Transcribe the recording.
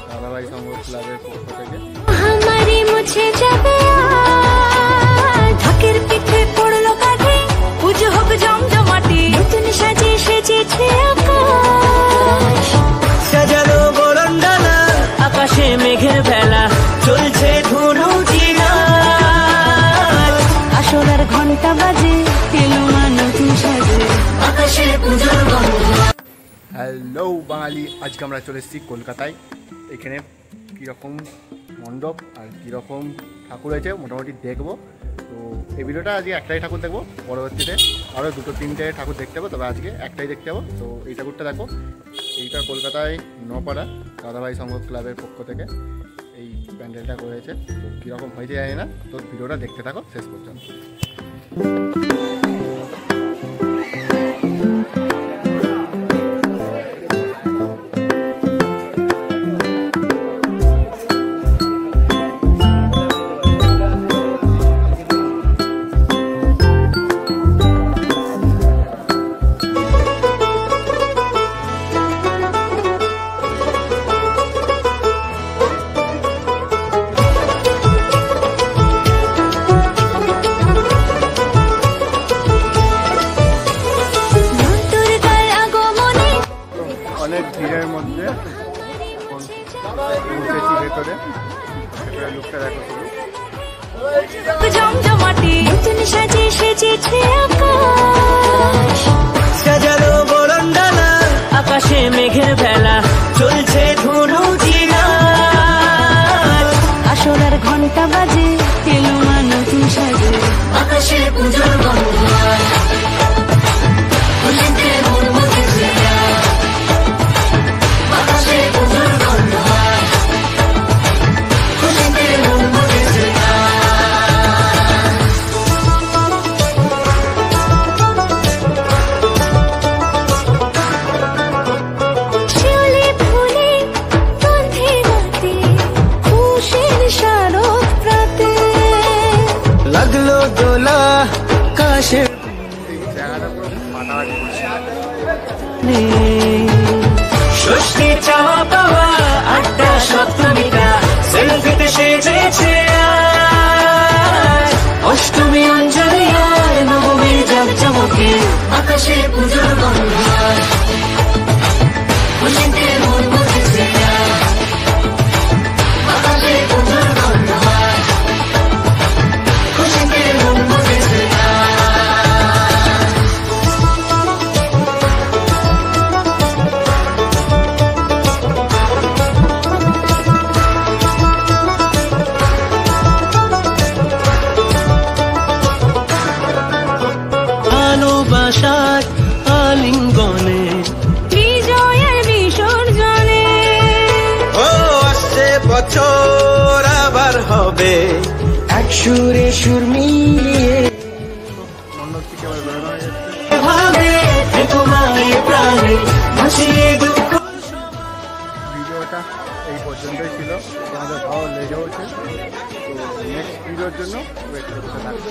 দাদাভাই সংঘ ক্লাবের পক্ষ থেকে। আকাশে মেঘের বেলা চলছে আসলার ঘন্টা বাজে নতুন সাজে আকাশে পূজার গন্ধ। হ্যালো বাঙালি, আজকে আমরা চলে এসেছি কলকাতায়। এখানে কীরকম মণ্ডপ আর কীরকম ঠাকুর হয়েছে মোটামুটি দেখবো। তো এই ভিডিওটা আজকে একটাই ঠাকুর দেখবো, পরবর্তীতে আরও দুটো তিনটে ঠাকুর দেখতে যাবো, তবে আজকে একটাই দেখতে যাবো। তো এই ঠাকুরটা দেখো, এইটা কলকাতায় নপাড়া দাদাভাই সংঘ ক্লাবের পক্ষ থেকে এই প্যান্ডেলটা করেছে। তো কীরকম হয়েছে জানি না, তো ভিডিওটা দেখতে থাকো শেষ পর্যন্ত। অনেক ভিড়ের মধ্যে উঠেছি ভেতরে, লোকটা দেখো শুধু সাজালো বরণডালা আকাশে মেঘের বেলা চলছে ধুনু আসলার ঘন্টা বাজে নতুন সাজে আকাশে পূজার গন্ধ। লাগলো দোলা কাশে ষষ্ঠী চাওয়া পাওয়া আড্ডা সপ্তমীটা সেলফিতে সেজেছে, অষ্টমী অঞ্জলি আর নবমীর জাঁকজমকে আকাশে পূজার গন্ধ। খুশিতে মন বসেছে আকাশে পূজার গন্ধ। ভালোবাসার আলিঙ্গনে বিজয়ের বিসর্জনে ও আসছে বছর আবার হবে এক সুরে সুর মিলিয়ে ভিডিওটা এই পর্যন্তই ছিল। আমাদের ভালো লেগেওছে, তো নেক্সট ভিডিওর জন্য ওয়েট করতে থাকবে।